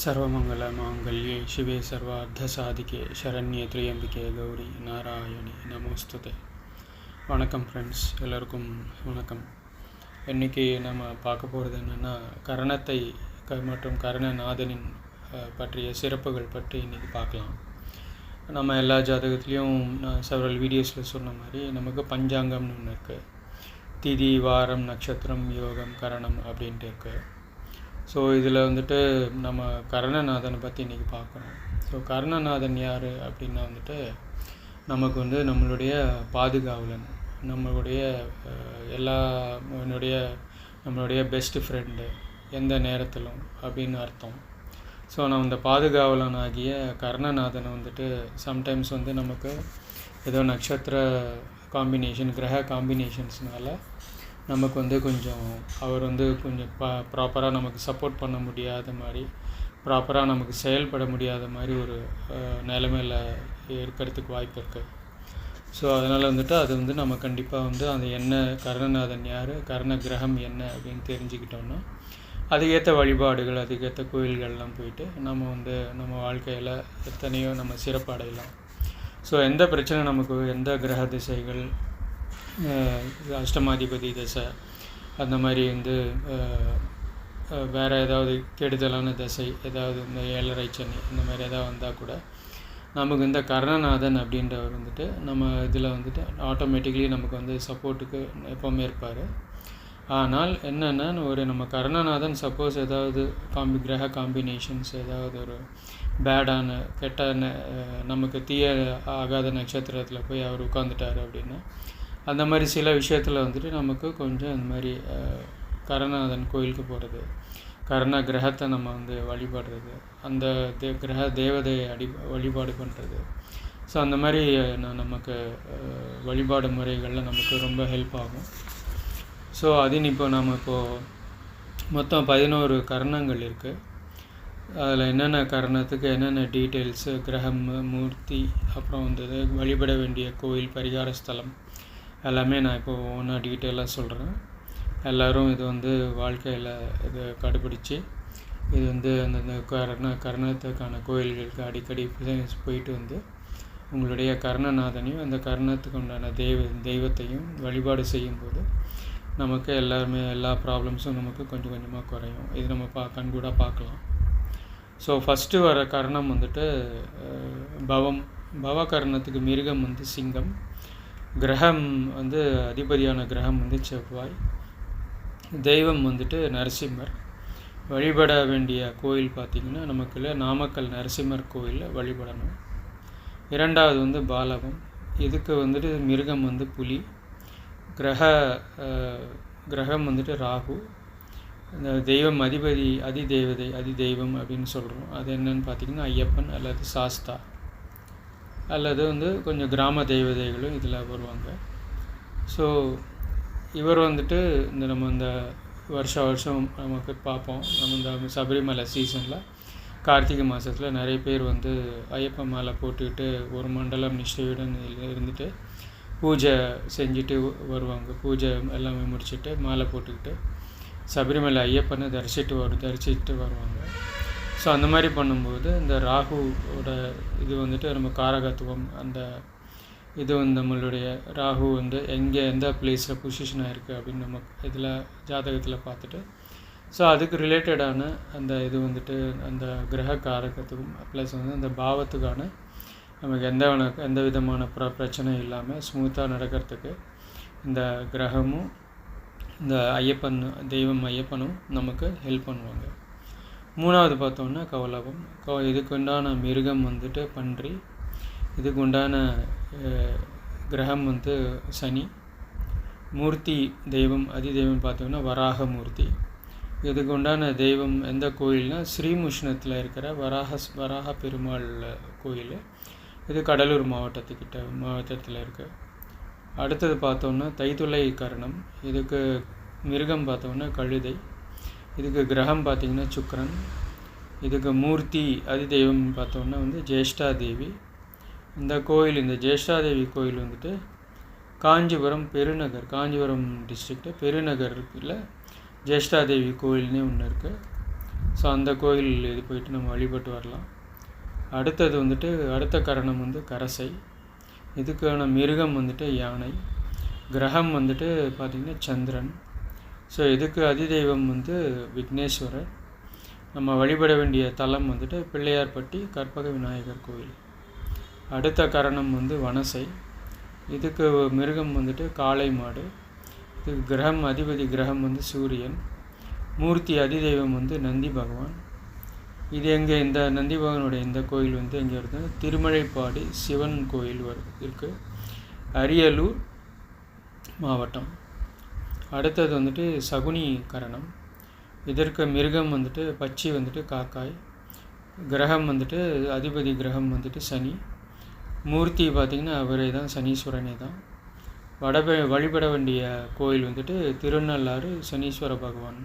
सर्वमङ्गलमाङ्गल्ये शिवे सर्वार्धसाधिके शरण्ये त्र्यम्बिके கௌரி நாராயணி நமோஸ்துதே. வணக்கம் ஃப்ரெண்ட்ஸ், எல்லோருக்கும் வணக்கம். இன்றைக்கி நம்ம பார்க்க போகிறது என்னென்னா, கரணத்தை மற்றும் கரணநாதனின் பற்றிய சிறப்புகள் பற்றி இன்றைக்கி பார்க்கலாம். நம்ம எல்லா ஜாதகத்துலேயும் நான் செவரல் வீடியோஸில் சொன்ன மாதிரி நமக்கு பஞ்சாங்கம்னு ஒன்று இருக்குது. திதி, வாரம், நட்சத்திரம், யோகம், கரணம் அப்படின்ட்டு இருக்குது. ஸோ இதில் வந்துட்டு நம்ம கரணநாதனை பற்றி இன்றைக்கி பார்க்குறோம். ஸோ கரணநாதன் யார் அப்படின்னா வந்துட்டு நமக்கு நம்மளுடைய பாதுகாவலன், நம்மளுடைய நம்மளுடைய பெஸ்ட் ஃப்ரெண்டு எந்த நேரத்திலும் அப்படின்னு அர்த்தம். ஸோ நம்ம இந்த பாதுகாவலன் ஆகிய கர்ணநாதனை வந்துட்டு சம்டைம்ஸ் நமக்கு ஏதோ நட்சத்திர காம்பினேஷன், கிரக காம்பினேஷன்ஸ்னால நமக்கு கொஞ்சம் அவர் கொஞ்சம் ப்ராப்பராக நமக்கு சப்போர்ட் பண்ண முடியாத மாதிரி, ப்ராப்பராக நமக்கு செயல்பட முடியாத மாதிரி ஒரு நிலைமையில் இருக்கிறதுக்கு வாய்ப்பு இருக்குது. ஸோ அதனால் அது நம்ம கண்டிப்பாக அந்த என்ன கர்ணநாதன் யார், கர்ண கிரகம் என்ன அப்படின்னு தெரிஞ்சுக்கிட்டோன்னா அதுக்கேற்ற வழிபாடுகள், அதுக்கேற்ற கோயில்கள்லாம் போயிட்டு நம்ம வாழ்க்கையில் எத்தனையோ நம்ம சிறப்பு அடையலாம். ஸோ எந்த பிரச்சனை நமக்கு, எந்த கிரக திசைகள், அஷ்டமாதிபதி தசை, அந்த மாதிரி வேறு ஏதாவது கெடுதலான தசை, ஏதாவது இந்த ஏழரை சனி இந்த மாதிரி ஏதாவது வந்தால் கூட நமக்கு இந்த கர்ணநாதன் அப்படின்றவர் நம்ம இதில் ஆட்டோமேட்டிக்லி நமக்கு சப்போர்ட்டுக்கு எப்போவுமே இருப்பார். ஆனால் என்னென்னா, நம்ம கர்ணநாதன் சப்போஸ் ஏதாவது கிரக காம்பினேஷன்ஸ், ஏதாவது ஒரு பேடான கெட்ட நமக்கு தீய ஆகாத நட்சத்திரத்தில் போய் அவர் உட்காந்துட்டார் அப்படின்னா, அந்த மாதிரி சில விஷயத்தில் நமக்கு கொஞ்சம் இந்த மாதிரி கர்ணநாதன் கோயிலுக்கு போகிறது, கர்ண கிரகத்தை நம்ம வழிபடுறது, அந்த கிரக தேவதையை வழிபாடு பண்ணுறது. ஸோ அந்த மாதிரி நமக்கு வழிபாடு முறைகளில் நமக்கு ரொம்ப ஹெல்ப் ஆகும். ஸோ இப்போது மொத்தம் 11 கர்ணங்கள் இருக்குது. அதில் என்னென்ன கர்ணத்துக்கு என்னென்ன டீட்டெயில்ஸு, கிரகம், மூர்த்தி, அப்புறம் வழிபட வேண்டிய கோயில், பரிகார ஸ்தலம் எல்லாமே நான் இப்போது ஒன்றா டீட்டெயிலாக சொல்கிறேன். எல்லோரும் இது வாழ்க்கையில் இதை கடைப்பிடிச்சி இது அந்த கர்ணத்துக்கான கோயில்களுக்கு அடிக்கடி போயிட்டு உங்களுடைய கர்ணநாதனையும் அந்த கர்ணத்துக்கு உண்டான தெய்வத்தையும் வழிபாடு செய்யும்போது நமக்கு எல்லா ப்ராப்ளம்ஸும் நமக்கு கொஞ்சம் கொஞ்சமாக குறையும். இது நம்ம கண்கூடாக பார்க்கலாம். ஸோ ஃபஸ்ட்டு வர கர்ணம் பவகர்ணத்துக்கு மிருகம் சிங்கம், கிரகம் அதிபதியான கிரகம் செவ்வாய், தெய்வம் நரசிம்மர். வழிபட வேண்டிய கோயில் பார்த்திங்கன்னா நமக்கு நாமக்கல் நரசிம்மர் கோயிலில் வழிபடணும். இரண்டாவது பாலகம், இதுக்கு மிருகம் புலி, கிரகம் ராகு, இந்த தெய்வம் அதிதெய்வம் அப்படின்னு சொல்கிறோம். அது என்னன்னு பார்த்திங்கன்னா ஐயப்பன் அல்லது சாஸ்தா, அல்லது கொஞ்சம் கிராம தெய்வதைகளும் இதில் வருவாங்க. ஸோ இவர் நம்ம இந்த வருஷம் நமக்கு பார்ப்போம். நம்ம இந்த சபரிமலை சீசனில் கார்த்திகை மாதத்தில் நிறைய பேர் ஐயப்ப மாலை போட்டுக்கிட்டு ஒரு மண்டலம் நிஷ்டையுடன் இருந்துட்டு பூஜை செஞ்சுட்டு வருவாங்க. பூஜை எல்லாமே முடிச்சுட்டு மாலை போட்டுக்கிட்டு சபரிமலை ஐயப்பனை தரிசிட்டு வருவாங்க. ஸோ அந்த மாதிரி பண்ணும்போது இந்த ராகுவோட இது நம்ம காரகத்துவம், அந்த இது நம்மளுடைய ராகு எந்த பிளேஸில் பொசிஷனாக இருக்குது அப்படின்னு நம்ம இதில் ஜாதகத்தில் பார்த்துட்டு, ஸோ அதுக்கு ரிலேட்டடான அந்த இது அந்த கிரக காரகத்துக்கும் ப்ளஸ் அந்த பாவத்துக்கான நமக்கு எந்த விதமான பிரச்சனை இல்லாமல் ஸ்மூத்தாக நடக்கிறதுக்கு இந்த கிரகமும் இந்த ஐயப்பனும் நமக்கு ஹெல்ப் பண்ணுவாங்க. மூணாவது பார்த்தோன்னா கௌலவம். இதுக்கு உண்டான மிருகம் பன்றி, இதுக்கு உண்டான கிரகம் சனி, மூர்த்தி தெய்வம் அதிதெய்வம் பார்த்தோம்னா வராக மூர்த்தி. இதுக்கு உண்டான தெய்வம் எந்த கோயில்னால் ஸ்ரீமுஷ்ணத்தில் இருக்கிற வராக பெருமாள் கோயில். இது கடலூர் மாவட்டத்தில் இருக்குது. அடுத்தது பார்த்தோன்னா தைத்துளை கரணம். இதுக்கு மிருகம் பார்த்தோன்னா கழுதை, இதுக்கு கிரகம் பார்த்திங்கன்னா சுக்கிரன், இதுக்கு மூர்த்தி அதிதெய்வம் பார்த்தோன்னா ஜேஷ்டா தேவி. இந்த ஜேஷ்டாதேவி கோயில் காஞ்சிபுரம் பெருநகர், காஞ்சிபுரம் டிஸ்ட்ரிக்ட்டு பெருநகரில் ஜேஷ்டாதேவி கோயில்னே ஒன்று இருக்குது. ஸோ அந்த கோயில் இது போயிட்டு நம்ம வழிபட்டு வரலாம். அடுத்தது வந்துட்டு அடுத்த கரணம் வந்து கரசை. இதுக்கான மிருகம் வந்துட்டு யானை. கிரகம் வந்துட்டு பார்த்திங்கன்னா சந்திரன். ஸோ இதுக்கு அதிதெய்வம் வந்து விக்னேஸ்வரர். நம்ம வழிபட வேண்டிய தலம் வந்துட்டு பிள்ளையார்பட்டி கற்பக விநாயகர் கோயில். அடுத்த கரணம் வந்து வனசை. இதுக்கு மிருகம் வந்துட்டு காளை மாடு. இதுக்கு கிரகம் அதிபதி கிரகம் வந்து சூரியன். மூர்த்தி அதிதெய்வம் வந்து நந்தி பகவான். இது எங்கே இந்த நந்தி பகவானுடைய இந்த கோயில் வந்து எங்கே இருக்குது? திருமலைப்பாடி சிவன் கோயில் இருக்குது, அரியலூர் மாவட்டம். அடுத்தது வந்துட்டு சகுனி கரணம். இதற்கு மிருகம் வந்துட்டு பச்சி வந்துட்டு காக்காய். கிரகம் வந்துட்டு அதிபதி கிரகம் வந்துட்டு சனி. மூர்த்தி பார்த்திங்கன்னா அவரே தான், சனீஸ்வரனே தான். வழிபட வேண்டிய கோயில் வந்துட்டு திருநள்ளாறு சனீஸ்வர பகவான்.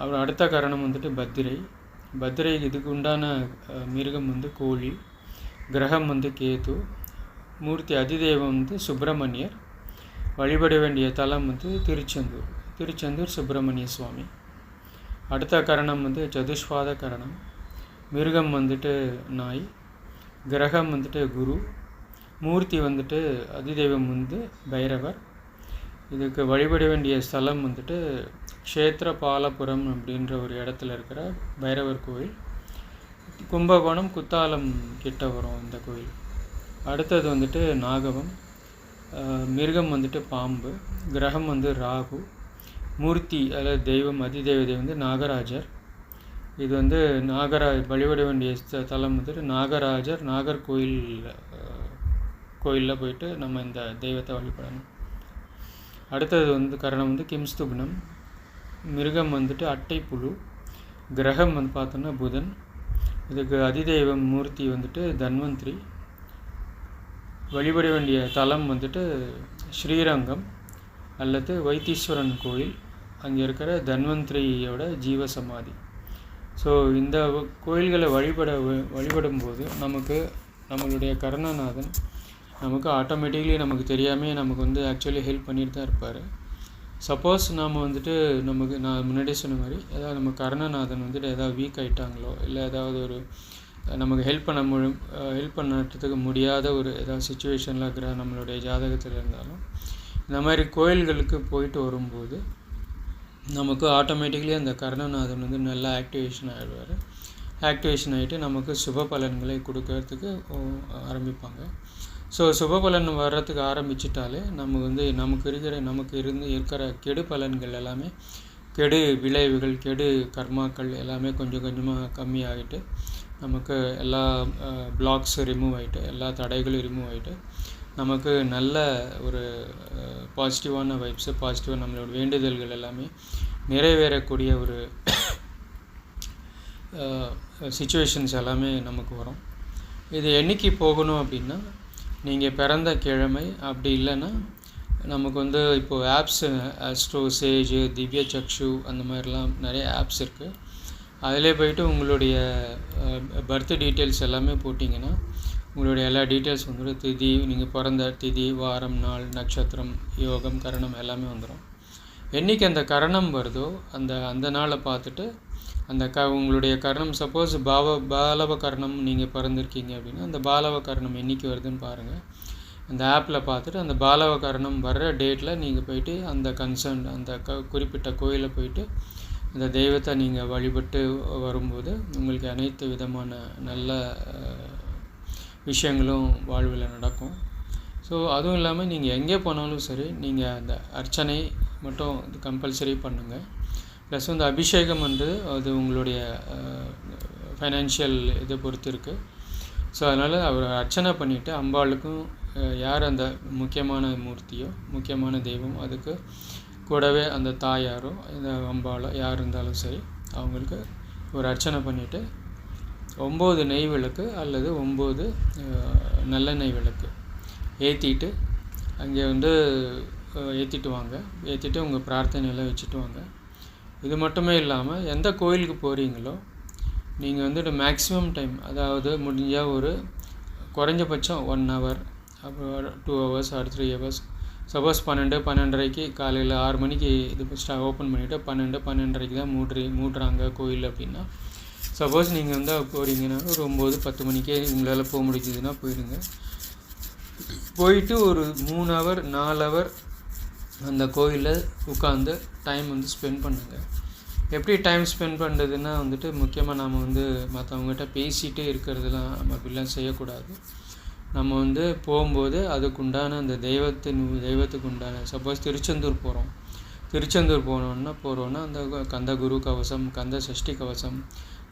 அவர் அடுத்த கரணம் வந்துட்டு பத்திரை. பத்திரை இதுக்கு உண்டான மிருகம் வந்து கோழி. கிரகம் வந்து கேது. மூர்த்தி அதிதெய்வம் வந்து சுப்பிரமணியர். வழிபட வேண்டிய தலம் வந்து திருச்செந்தூர் சுப்பிரமணிய சுவாமி. அடுத்த கரணம் வந்து சதுஷ்பாத கரணம். மிருகம் வந்துட்டு நாய். கிரகம் வந்துட்டு குரு. மூர்த்தி வந்துட்டு அதிதெய்வம் வந்து பைரவர். இதுக்கு வழிபட வேண்டிய ஸ்தலம் வந்துட்டு க்ஷேத்திரபாலபுரம் அப்படின்ற ஒரு இடத்துல இருக்கிற பைரவர் கோயில். கும்பகோணம் குத்தாலம் கிட்ட வரும் இந்த கோயில். அடுத்தது வந்துட்டு நாகவம். மிருகம் வந்துட்டு பாம்பு. கிரகம் வந்து ராகு. மூர்த்தி அதாவது தெய்வம் அதிதெய்வதை வந்து நாகராஜர். இது வந்து வழிபட வேண்டிய தலம் வந்துட்டு நாகராஜர் கோயிலில் போயிட்டு நம்ம இந்த தெய்வத்தை வழிபடணும். அடுத்தது வந்து கரணம் வந்து கிம்ஸ்துப்னம். மிருகம் வந்துட்டு அட்டைப்புழு. கிரகம் வந்து பார்த்தோன்னா புதன். இதுக்கு அதிதெய்வம் மூர்த்தி வந்துட்டு தன்வந்திரி. வழிபட வேண்டிய தலம் வந்துட்டு ஸ்ரீரங்கம் அல்லது வைத்தீஸ்வரன் கோயில். அங்கே இருக்கிற தன்வந்திரியோட ஜீவசமாதி. ஸோ இந்த கோயில்களை வழிபடும்போது நம்மளுடைய கருணாநாதன் நமக்கு ஆட்டோமேட்டிக்லி நமக்கு தெரியாமல் நமக்கு வந்து ஆக்சுவலி ஹெல்ப் பண்ணிட்டு தான் இருப்பார். சப்போஸ் நாம் வந்துட்டு நான் முன்னாடியே சொன்ன மாதிரி ஏதாவது நம்ம கருணாநாதன் வந்துட்டு ஏதாவது வீக் ஆகிட்டாங்களோ, இல்லை ஏதாவது ஒரு நமக்கு ஹெல்ப் பண்ணுறதுக்கு முடியாத ஒரு ஏதாவது சுச்சுவேஷனில் இருக்கிற நம்மளுடைய ஜாதகத்தில் இருந்தாலும் இந்த மாதிரி கோயில்களுக்கு போயிட்டு வரும்போது நமக்கு ஆட்டோமேட்டிக்லி அந்த கருணாநாதன் வந்து நல்லா ஆக்டிவேஷன் ஆகிடுவார். ஆக்டிவேஷன் ஆகிட்டு நமக்கு சுப பலன்களை கொடுக்கறதுக்கு ஆரம்பிப்பாங்க. ஸோ சுப பலன் வர்றதுக்கு ஆரம்பிச்சிட்டாலே நமக்கு இருக்கிற கெடு பலன்கள் எல்லாமே, கெடு விளைவுகள், கெடு கர்மாக்கள் எல்லாமே கொஞ்சம் கொஞ்சமாக கம்மியாகிட்டு நமக்கு எல்லா பிளாக்ஸ் ரிமூவ் ஆகிட்டு, எல்லா தடைகளும் ரிமூவ் ஆகிட்டு நமக்கு நல்ல ஒரு பாசிட்டிவான வைப்ஸு, பாசிட்டிவாக நம்மளோட வேண்டுதல்கள் எல்லாமே நிறைவேறக்கூடிய ஒரு சிச்சுவேஷன்ஸ் எல்லாமே நமக்கு வரும். இது என்றைக்கு போகணும் அப்படின்னா, நீங்கள் பிறந்த கிழமை, அப்படி இல்லைன்னா நமக்கு வந்து இப்போது ஆப்ஸு ஆஸ்ட்ரோ சேஜ், திவ்ய சக்ஷு அந்த மாதிரிலாம் நிறைய ஆப்ஸ் இருக்குது. அதிலே போய்ட்டு உங்களுடைய பர்த் டீட்டெயில்ஸ் எல்லாமே போட்டிங்கன்னா உங்களுடைய எல்லா டீட்டெயில்ஸ் வந்துடும். திதி, நீங்கள் பிறந்த திதி, வாரம், நாள், நட்சத்திரம், யோகம், கரணம் எல்லாமே வந்துடும். என்றைக்கு அந்த கரணம் வருதோ அந்த நாளை பார்த்துட்டு உங்களுடைய கரணம், சப்போஸ் பாலவ கரணம் நீங்கள் பிறந்திருக்கீங்க அப்படின்னா அந்த பாலவ கரணம் என்றைக்கு வருதுன்னு பாருங்கள். அந்த ஆப்பில் பார்த்துட்டு அந்த பாலவ கரணம் வர்ற டேட்டில் நீங்கள் போயிட்டு அந்த குறிப்பிட்ட கோயிலில் போயிட்டு அந்த தெய்வத்தை நீங்கள் வழிபட்டு வரும்போது உங்களுக்கு அனைத்து விதமான நல்ல விஷயங்களும் வாழ்வில் நடக்கும். ஸோ அதுவும் இல்லாமல் நீங்கள் எங்கே போனாலும் சரி, நீங்கள் அந்த அர்ச்சனை மட்டும் கம்பல்சரி பண்ணுங்கள். ப்ளஸ் வந்து அபிஷேகம் வந்து அது உங்களுடைய ஃபைனான்ஷியல் இதை பொறுத்து இருக்குது. ஸோ அதனால் அவர் அர்ச்சனை பண்ணிவிட்டு அம்பாளுக்கும் யார் அந்த முக்கியமான மூர்த்தியோ, முக்கியமான தெய்வம், அதுக்கு கூடவே அந்த தாயாரோ இந்த அம்பாளோ யார் இருந்தாலும் சரி, அவங்களுக்கு ஒரு அர்ச்சனை பண்ணிவிட்டு 9 நெய் விளக்கு அல்லது 9 நல்லெண்ணெய் விளக்கு ஏற்றிட்டு அங்கே வந்து ஏற்றிட்டு வாங்க. ஏற்றிட்டு உங்கள் பிரார்த்தனையெல்லாம் வச்சுட்டு வாங்க. இது மட்டுமே இல்லாமல் எந்த கோயிலுக்கு போகிறீங்களோ நீங்கள் வந்துட்டு மேக்ஸிமம் டைம், அதாவது முடிஞ்சால் ஒரு குறைஞ்சபட்சம் 1 hour, அப்புறம் 2 hours or 3 hours சப்போஸ் 12, 12:30க்கு காலையில் 6 மணிக்கு இது ஓப்பன் பண்ணிவிட்டு 12, 12:30க்கு தான் மூடுறாங்க கோயில் அப்படின்னா, சப்போஸ் நீங்கள் வந்து போகிறீங்கன்னா ஒரு 9, 10 மணிக்கே உங்களால் போக முடிஞ்சதுன்னா போயிடுங்க. போயிட்டு ஒரு 3 ஹவர் 4 ஹவர் அந்த கோயிலில் உட்காந்து டைம் வந்து ஸ்பெண்ட் பண்ணுங்கள். எப்படி டைம் ஸ்பெண்ட் பண்ணுறதுன்னா வந்துட்டு முக்கியமாக நம்ம வந்து மற்றவங்ககிட்ட பேசிகிட்டே இருக்கிறதுலாம் நம்ம அப்படிலாம் செய்யக்கூடாது. நம்ம வந்து போகும்போது அதுக்குண்டான அந்த தெய்வத்துக்கு உண்டான சப்போஸ் திருச்செந்தூர் போகிறோன்னா அந்த கந்த குரு கவசம், கந்த சஷ்டி கவசம்,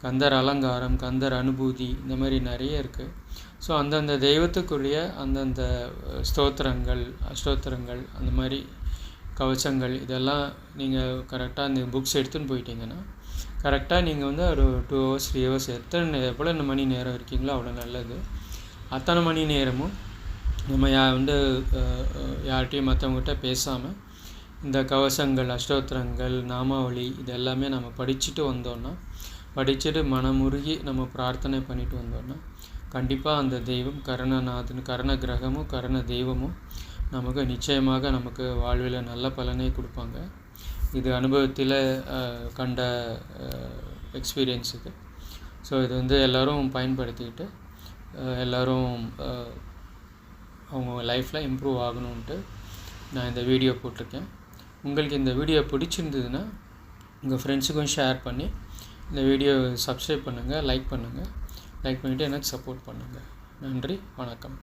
கந்தர் அலங்காரம், கந்தர் அனுபூதி, இந்த மாதிரி நிறைய இருக்குது. ஸோ அந்தந்த தெய்வத்துக்குரிய அந்தந்த அஷ்டோத்திரங்கள் அந்த மாதிரி கவசங்கள் இதெல்லாம் நீங்கள் கரெக்டாக அந்த புக்ஸ் எடுத்துன்னு போயிட்டீங்கன்னா கரெக்டாக நீங்கள் வந்து ஒரு 2 hours 3 hours எவ்வளோ மணி நேரம் இருக்கீங்களோ அவ்வளோ நல்லது. அத்தனை மணி நேரமும் நம்ம யார்கிட்டையும் மற்றவங்ககிட்ட பேசாமல் இந்த கவசங்கள், அஷ்டோத்திரங்கள், நாமாவளி இதெல்லாமே நம்ம படிச்சுட்டு மனமுருகி நம்ம பிரார்த்தனை பண்ணிட்டு வந்தோன்னா கண்டிப்பாக அந்த தெய்வம் கரண கிரகமும் கரண தெய்வமும் நமக்கு நிச்சயமாக நமக்கு வாழ்வில் நல்ல பலனை கொடுப்பாங்க. இது அனுபவத்தில் கண்ட எக்ஸ்பீரியன்ஸ் இது. ஸோ இது வந்து எல்லோரும் பயன்படுத்திக்கிட்டு எல்லோரும் அவங்க லைஃப்பில் இம்ப்ரூவ் ஆகணுன்ட்டு நான் இந்த வீடியோ போட்டிருக்கேன். உங்களுக்கு இந்த வீடியோ பிடிச்சிருந்ததுன்னா உங்கள் ஃப்ரெண்ட்ஸுக்கும் ஷேர் பண்ணி இந்த வீடியோ சப்ஸ்கிரைப் பண்ணுங்கள், லைக் பண்ணிவிட்டு எனக்கு சப்போர்ட் பண்ணுங்கள். நன்றி, வணக்கம்.